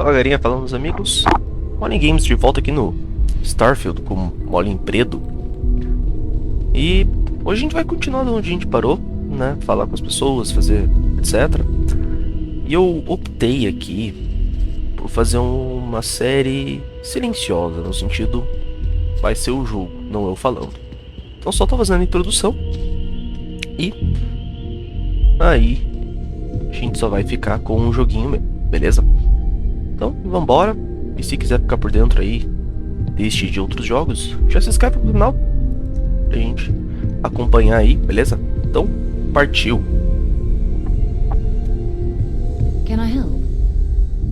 Fala galerinha, falando dos amigos. Morning Games de volta aqui no Starfield com Mole Empredo. E hoje a gente vai continuar onde a gente parou, né? Falar com as pessoas, fazer etc. E eu optei aqui por fazer uma série silenciosa, no sentido vai ser o jogo, não eu falando. Então só tô fazendo a introdução e aí a gente só vai ficar com um joguinho mesmo, beleza? Então vambora, e se quiser ficar por dentro aí deste de outros jogos, já se inscreve no canal pra gente acompanhar aí, beleza? Então, partiu! Can I help?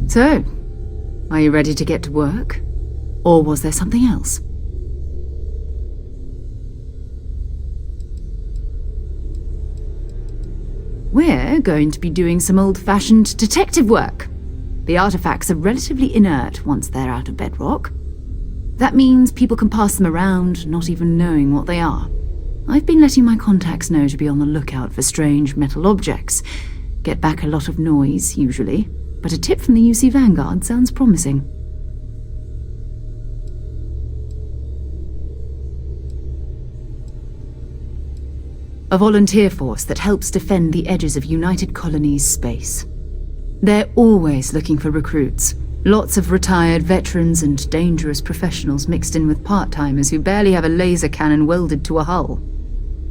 So, are you ready to get to work? Or was there something else? We're going to be doing some old-fashioned detective work. The artifacts are relatively inert once they're out of bedrock. That means people can pass them around, not even knowing what they are. I've been letting my contacts know to be on the lookout for strange metal objects. Get back a lot of noise, usually, but a tip from the UC Vanguard sounds promising. A volunteer force that helps defend the edges of United Colonies space. They're always looking for recruits. Lots of retired veterans and dangerous professionals mixed in with part-timers who barely have a laser cannon welded to a hull.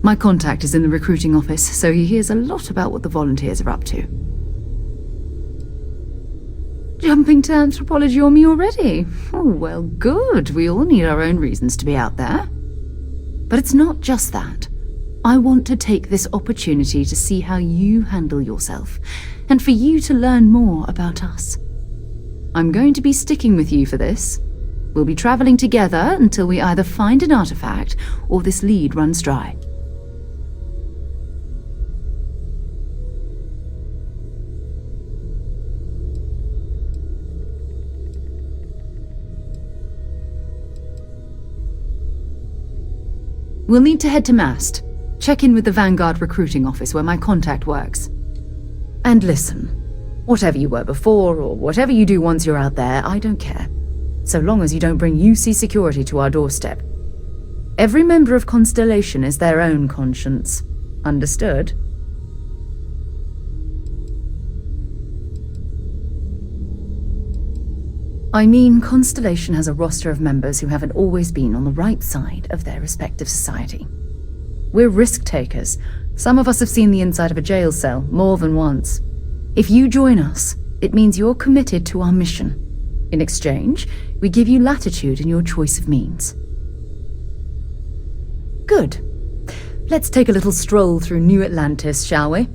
My contact is in the recruiting office, so he hears a lot about what the volunteers are up to. Jumping to anthropology on me already? Oh, well, good. We all need our own reasons to be out there. But it's not just that. I want to take this opportunity to see how you handle yourself, and for you to learn more about us. I'm going to be sticking with you for this. We'll be traveling together until we either find an artifact or this lead runs dry. We'll need to head to Mast. Check in with the Vanguard recruiting office where my contact works. And listen, whatever you were before, or whatever you do once you're out there, I don't care. So long as you don't bring UC security to our doorstep. Every member of Constellation is their own conscience. Understood? I mean, Constellation has a roster of members who haven't always been on the right side of their respective society. We're risk-takers. Some of us have seen the inside of a jail cell more than once. If you join us, it means you're committed to our mission. In exchange, we give you latitude in your choice of means. Good. Let's take a little stroll through New Atlantis, shall we?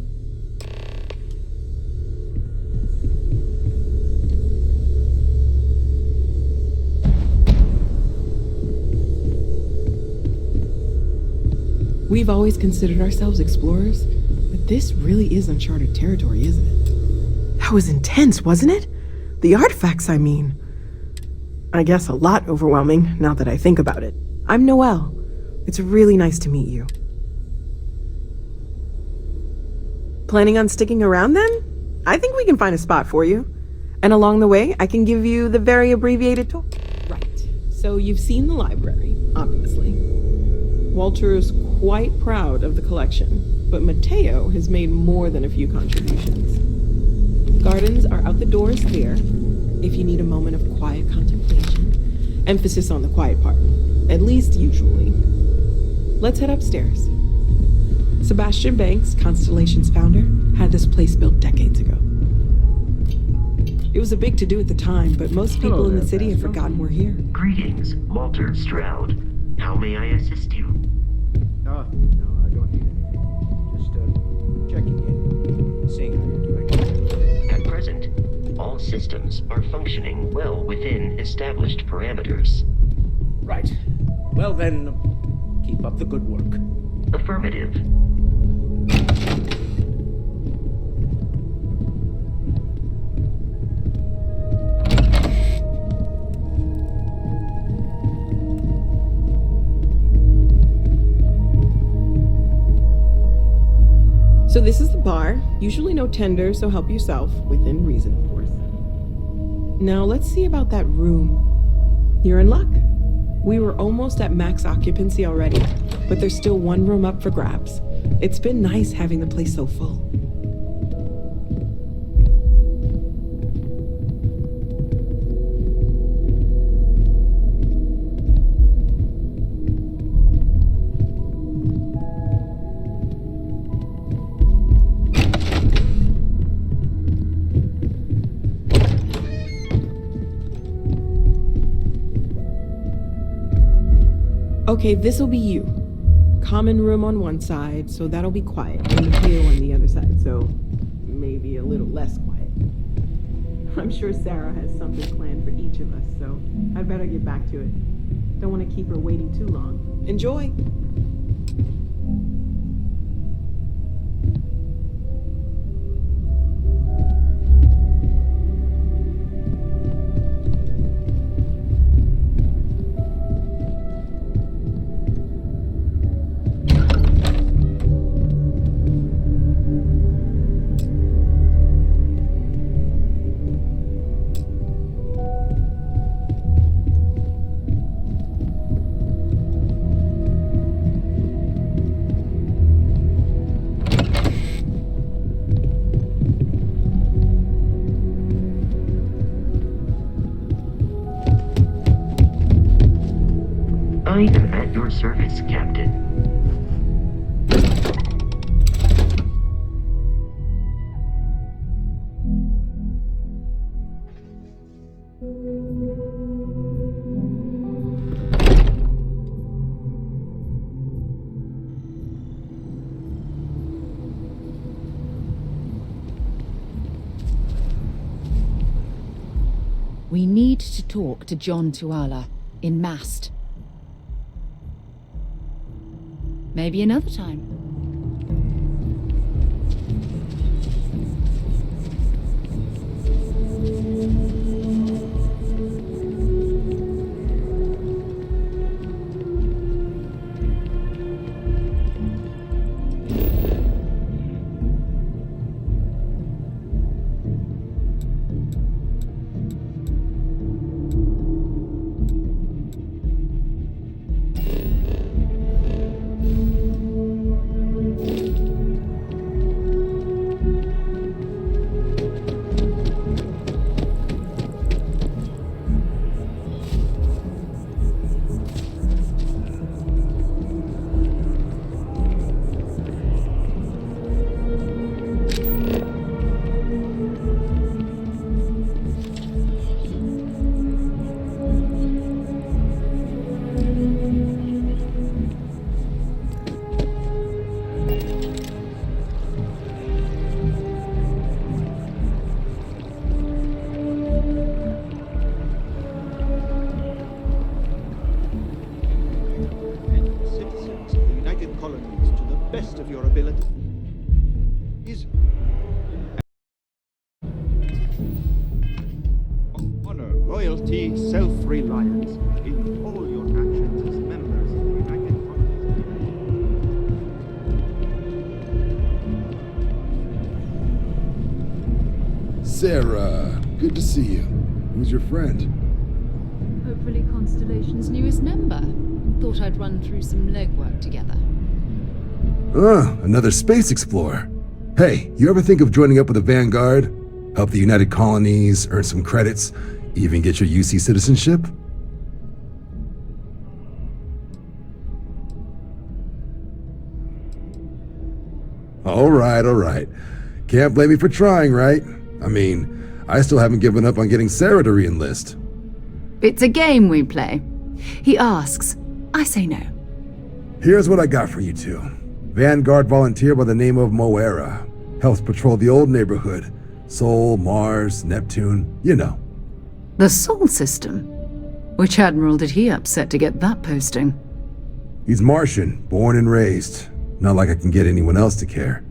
We've always considered ourselves explorers, but this really is uncharted territory, isn't it? That was intense, wasn't it? The artifacts, I mean. I guess a lot overwhelming, now that I think about it. I'm Noelle. It's really nice to meet you. Planning on sticking around then? I think we can find a spot for you. And along the way, I can give you the very abbreviated tour. Right. So you've seen the library, obviously. Walter is quite proud of the collection, but Mateo has made more than a few contributions. Gardens are out the doors there, if you need a moment of quiet contemplation. Emphasis on the quiet part, at least usually. Let's head upstairs. Sebastian Banks, Constellation's founder, had this place built decades ago. It was a big to-do at the time, but most people in the city have forgotten we're here. Greetings, Walter Stroud. How may I assist you? Oh, no, I don't need anything. Just, checking in, seeing how you're doing. At present, all systems are functioning well within established parameters. Right. Well then, keep up the good work. Affirmative. So this is the bar. Usually no tender, so help yourself, within reason, of course. Now let's see about that room. You're in luck. We were almost at max occupancy already, but there's still one room up for grabs. It's been nice having the place so full. Okay, this'll be you. Common room on one side, so that'll be quiet, and Mateo on the other side, so maybe a little less quiet. I'm sure Sarah has something planned for each of us, so I'd better get back to it. Don't want to keep her waiting too long. Enjoy! I am at your service, Captain. We need to talk to John Tuala in Mast. Maybe another time. Citizens of the United Colonies to the best of your ability. Is honor, loyalty, self-reliance in all your actions as members of the United Colonies. Sarah, good to see you. Who's your friend? Hopefully Constellation's newest member. Thought I'd run through some legwork together. Another space explorer. Hey, you ever think of joining up with the Vanguard? Help the United Colonies, earn some credits, even get your UC citizenship? All right. Can't blame me for trying, right? I mean, I still haven't given up on getting Sarah to re-enlist. It's a game we play. He asks, I say no. Here's what I got for you two. Vanguard volunteer by the name of Moera. Helps patrol the old neighborhood. Sol, Mars, Neptune, you know. The Sol system? Which admiral did he upset to get that posting? He's Martian, born and raised. Not like I can get anyone else to care.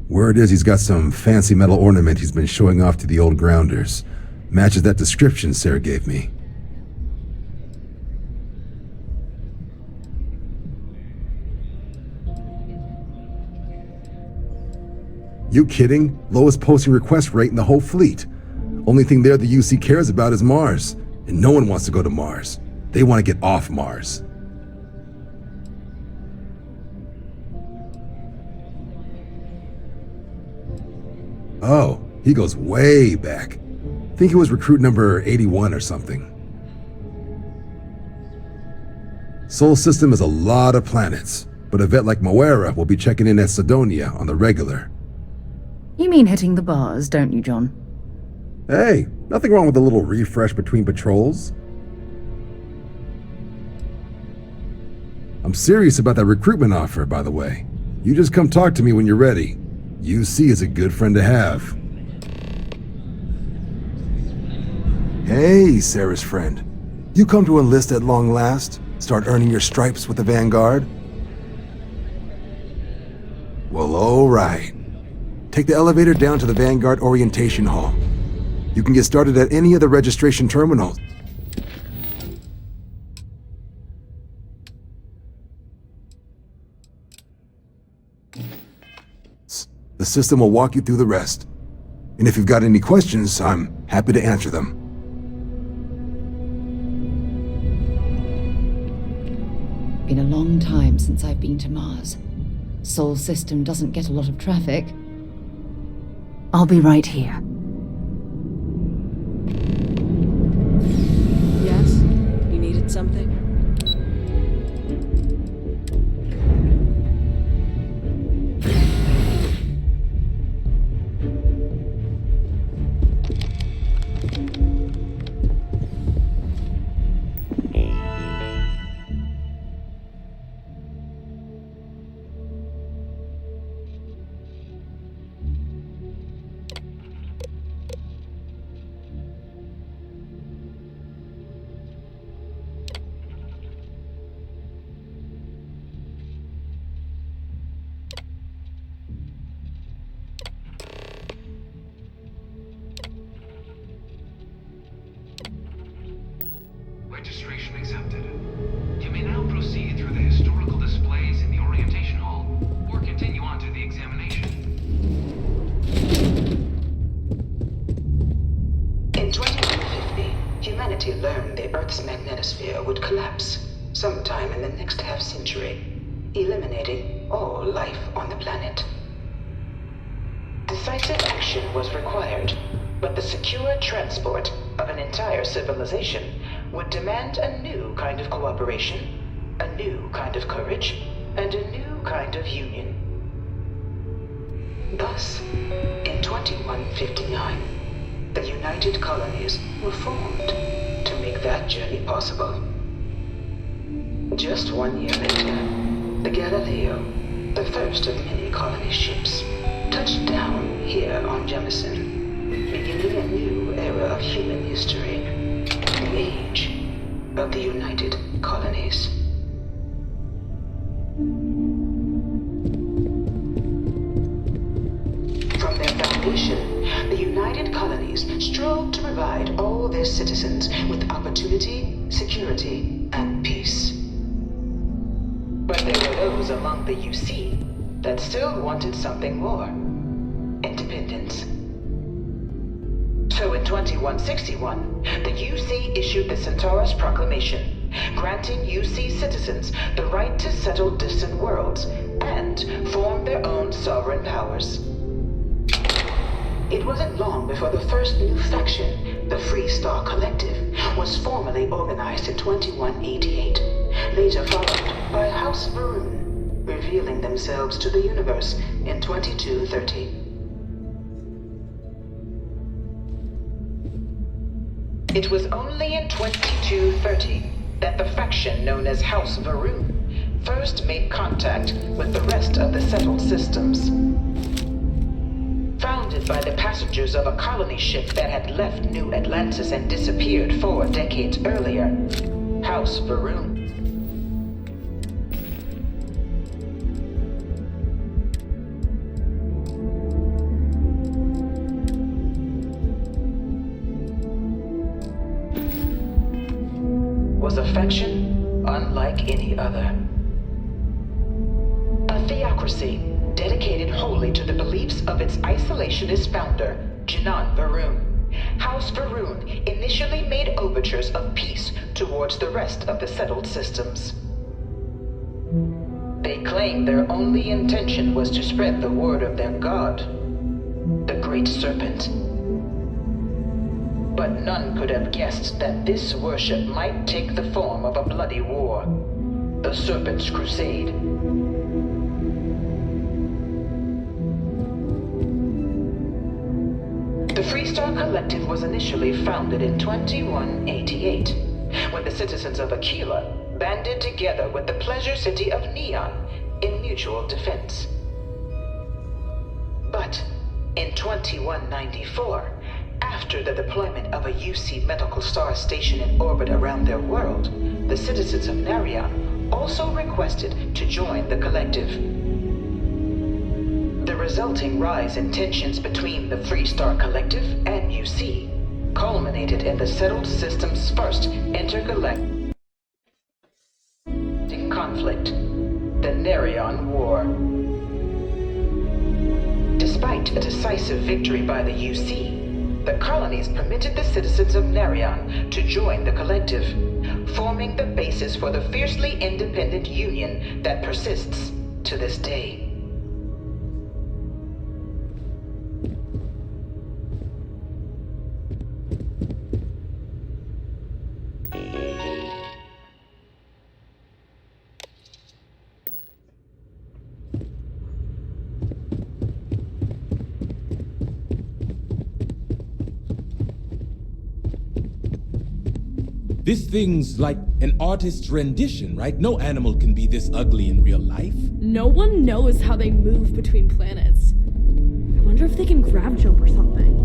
Word is he's got some fancy metal ornament he's been showing off to the old grounders. Matches that description Sarah gave me. You kidding? Lowest posting request rate in the whole fleet. Only thing there the UC cares about is Mars, and no one wants to go to Mars. They want to get off Mars. Oh, he goes way back. Think he was recruit number 81 or something. Sol System has a lot of planets, but a vet like Moera will be checking in at Sidonia on the regular. You mean hitting the bars, don't you, John? Hey, nothing wrong with a little refresh between patrols. I'm serious about that recruitment offer, by the way. You just come talk to me when you're ready. UC is a good friend to have. Hey, Sarah's friend. You come to enlist at long last? Start earning your stripes with the Vanguard? Well, all right. Take the elevator down to the Vanguard Orientation Hall. You can get started at any of the registration terminals. The system will walk you through the rest. And if you've got any questions, I'm happy to answer them. Been a long time since I've been to Mars. Sol System doesn't get a lot of traffic. I'll be right here. Yes? You needed something? Registration accepted. You may now proceed through the historical displays in the orientation hall, or continue on to the examination. In 2150, humanity learned the Earth's magnetosphere would collapse sometime in the next half-century, eliminating all life on the planet. Decisive action was required, but the secure transport of an entire civilization would demand a new kind of cooperation, a new kind of courage, and a new kind of union. Thus, in 2159, the United Colonies were formed to make that journey possible. Just 1 year later, the Galileo, the first of many colony ships, touched down here on Jemison, beginning a new era of human history. The age of the United Colonies. From their foundation, the United Colonies strove to provide all their citizens with opportunity, security, and peace. But there were those among the UC that still wanted something more. Independence. So in 2161, the UC issued the Centaurus Proclamation, granting UC citizens the right to settle distant worlds and form their own sovereign powers. It wasn't long before the first new faction, the Free Star Collective, was formally organized in 2188, later followed by House Varun, revealing themselves to the universe in 2230. It was only in 2230 that the faction known as House Varun first made contact with the rest of the settled systems. Founded by the passengers of a colony ship that had left New Atlantis and disappeared 4 decades earlier, House Varun was a faction unlike any other. A theocracy dedicated wholly to the beliefs of its isolationist founder, Jinan Varun, House Varun initially made overtures of peace towards the rest of the settled systems. They claimed their only intention was to spread the word of their god, the Great Serpent. But none could have guessed that this worship might take the form of a bloody war, the Serpent's Crusade. The Freestar Collective was initially founded in 2188, when the citizens of Aquila banded together with the pleasure city of Neon in mutual defense. But in 2194, after the deployment of a UC medical star station in orbit around their world, the citizens of Narion also requested to join the collective. The resulting rise in tensions between the Freestar Collective and UC culminated in the settled system's first intergalactic conflict, the Narion War. Despite a decisive victory by the UC, the colonies permitted the citizens of Narion to join the collective, forming the basis for the fiercely independent union that persists to this day. This thing's like an artist's rendition, right? No animal can be this ugly in real life. No one knows how they move between planets. I wonder if they can grab jump or something.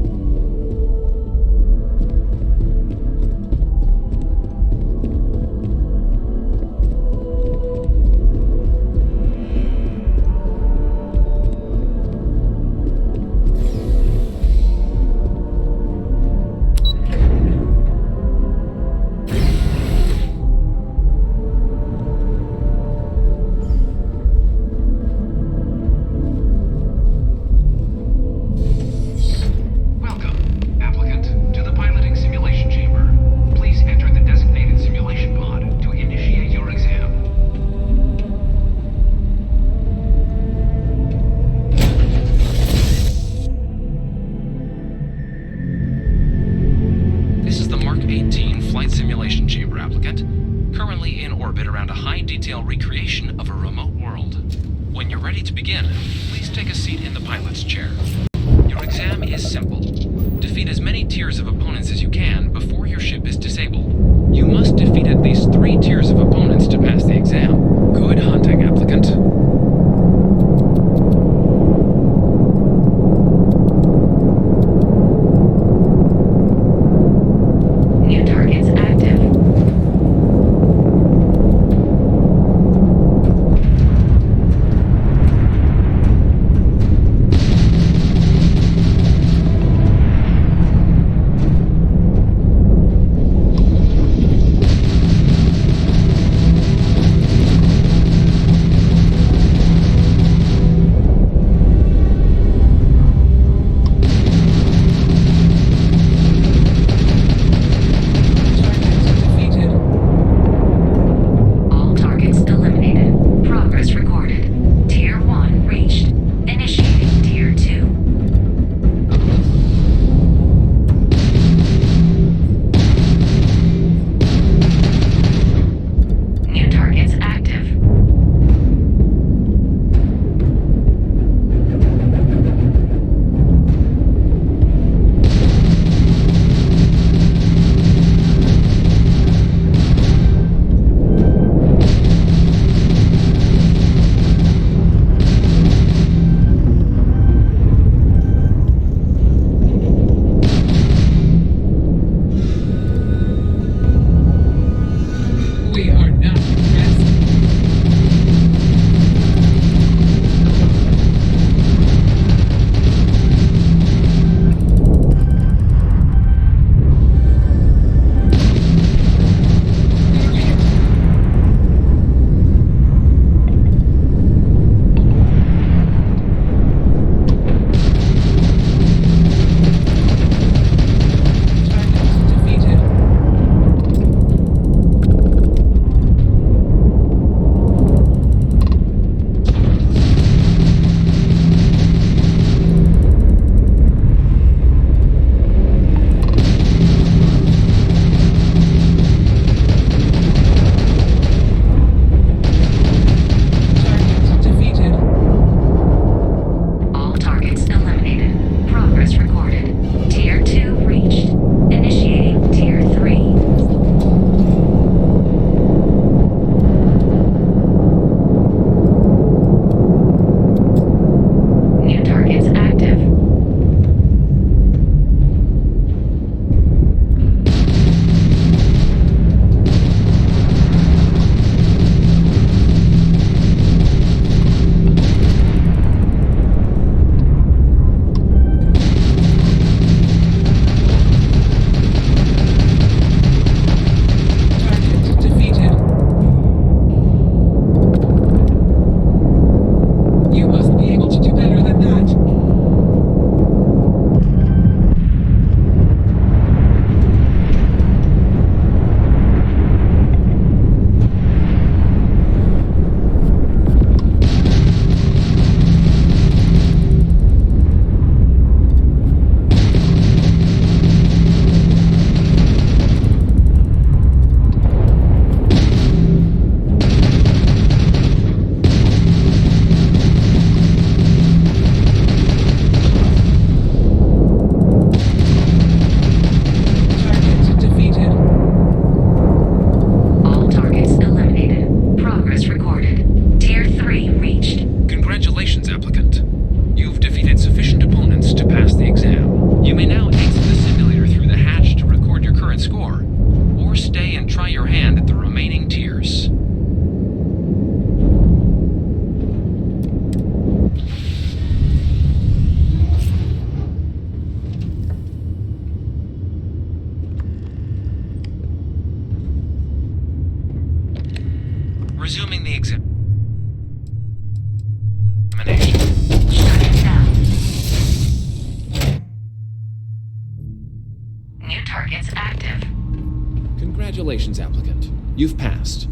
Congratulations, applicant. You've passed.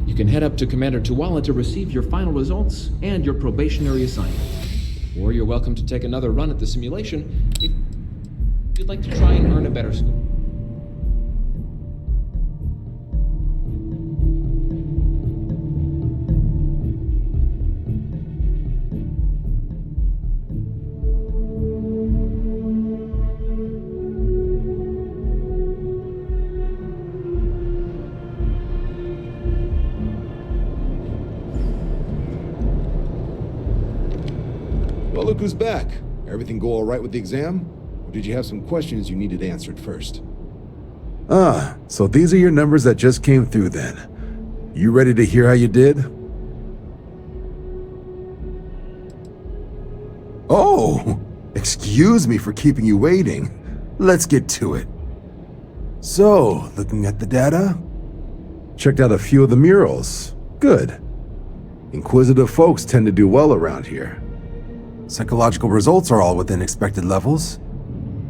You can head up to Commander Tuwala to receive your final results and your probationary assignment. Or you're welcome to take another run at the simulation if you'd like to try and earn a better score. Well, look who's back. Everything go all right with the exam? Or did you have some questions you needed answered first? Ah, so these are your numbers that just came through then. You ready to hear how you did? Oh, excuse me for keeping you waiting. Let's get to it. So, looking at the data, checked out a few of the murals. Good. Inquisitive folks tend to do well around here. Psychological results are all within expected levels.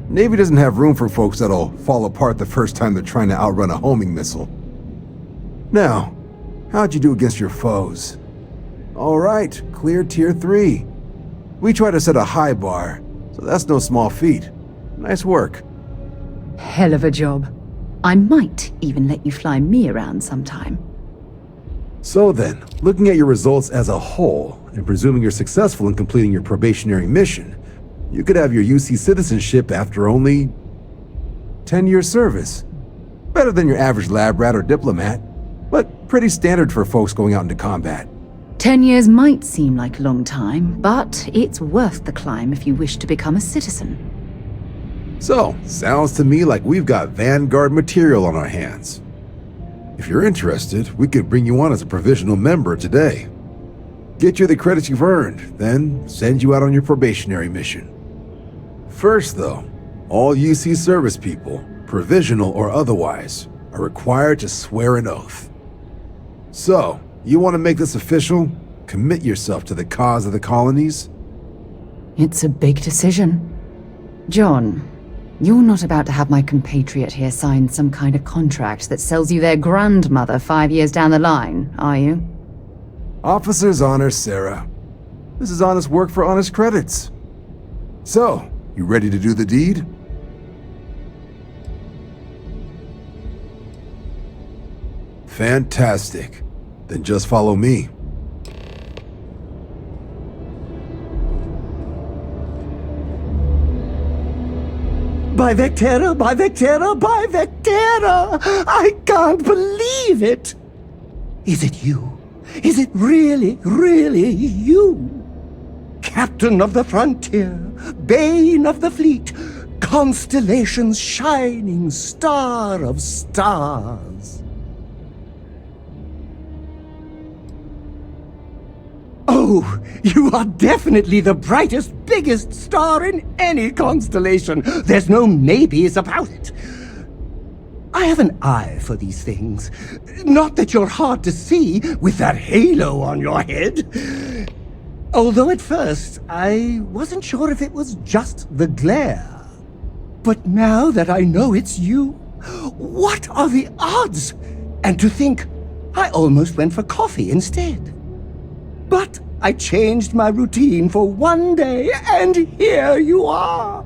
Navy doesn't have room for folks that'll fall apart the first time they're trying to outrun a homing missile. Now, how'd you do against your foes? All right, clear tier 3. We try to set a high bar, so that's no small feat. Nice work. Hell of a job. I might even let you fly me around sometime. So then, looking at your results as a whole, and presuming you're successful in completing your probationary mission, you could have your UC citizenship after only 10 years service. Better than your average lab rat or diplomat, but pretty standard for folks going out into combat. 10 years might seem like a long time, but it's worth the climb if you wish to become a citizen. So, sounds to me like we've got Vanguard material on our hands. If you're interested, we could bring you on as a provisional member today. Get you the credits you've earned, then send you out on your probationary mission. First though, all UC service people, provisional or otherwise, are required to swear an oath. So, you want to make this official? Commit yourself to the cause of the colonies? It's a big decision. John, you're not about to have my compatriot here sign some kind of contract that sells you their grandmother 5 years down the line, are you? Officer's honor, Sarah. This is honest work for honest credits. So, you ready to do the deed? Fantastic. Then just follow me. By Vectera, by Vectera, by Vectera! I can't believe it! Is it you? Is it really, really you? Captain of the frontier, bane of the fleet, constellation's shining star of stars. Oh, you are definitely the brightest, biggest star in any constellation. There's no maybes about it. I have an eye for these things. Not that you're hard to see with that halo on your head. Although at first, I wasn't sure if it was just the glare. But now that I know it's you, what are the odds? And to think, I almost went for coffee instead. But I changed my routine for one day, and here you are.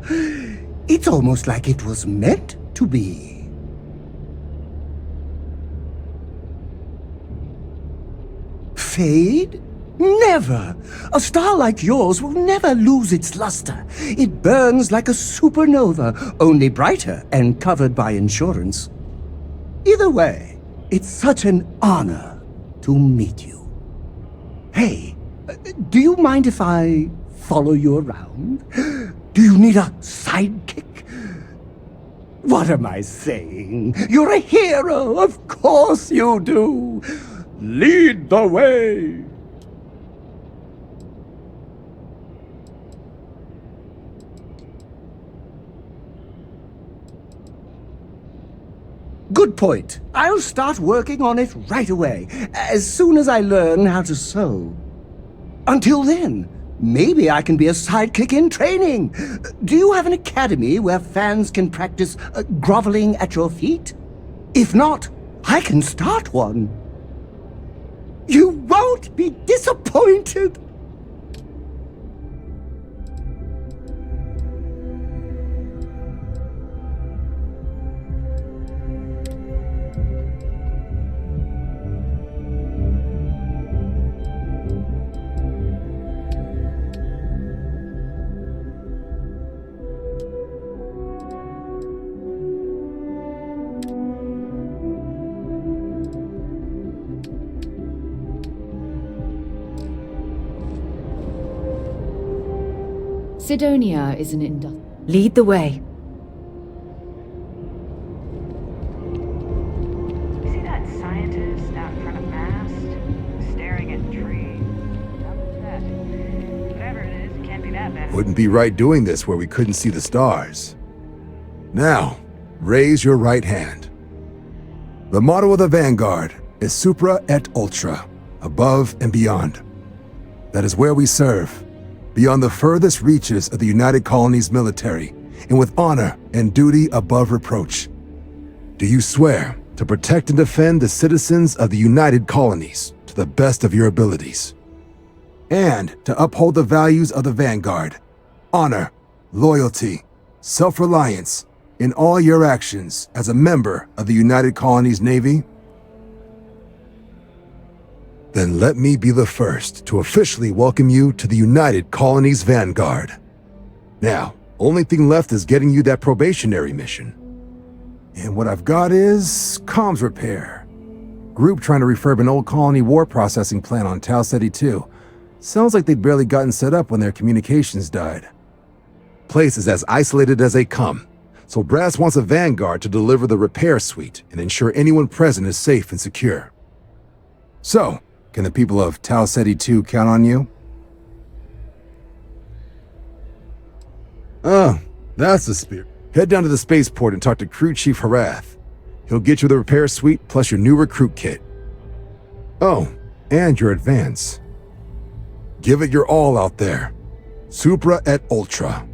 It's almost like it was meant to be. Fade? Never! A star like yours will never lose its luster. It burns like a supernova, only brighter and covered by insurance. Either way, it's such an honor to meet you. Hey, do you mind if I follow you around? Do you need a sidekick? What am I saying? You're a hero, of course you do. Lead the way. Good point. I'll start working on it right away, as soon as I learn how to sew. Until then, maybe I can be a sidekick in training. Do you have an academy where fans can practice groveling at your feet? If not, I can start one. You won't be disappointed. Sidonia is an Lead the way. See that scientist out in front of mast? Staring at trees. How about that? Whatever it is, can't be that bad. Wouldn't be right doing this where we couldn't see the stars. Now, raise your right hand. The motto of the Vanguard is Supra et Ultra, above and beyond. That is where we serve, beyond the furthest reaches of the United Colonies military, and with honor and duty above reproach. Do you swear to protect and defend the citizens of the United Colonies to the best of your abilities, and to uphold the values of the Vanguard, honor, loyalty, self-reliance, in all your actions as a member of the United Colonies Navy? Then let me be the first to officially welcome you to the United Colonies Vanguard. Now, only thing left is getting you that probationary mission. And what I've got is comms repair. Group trying to refurb an old colony war processing plant on Tau Ceti 2. Sounds like they'd barely gotten set up when their communications died. Place is as isolated as they come, so Brass wants a Vanguard to deliver the repair suite and ensure anyone present is safe and secure. So, can the people of Tau Ceti 2 count on you? Oh, that's the spirit. Head down to the spaceport and talk to Crew Chief Harath. He'll get you the repair suite plus your new recruit kit. Oh, and your advance. Give it your all out there. Supra et Ultra.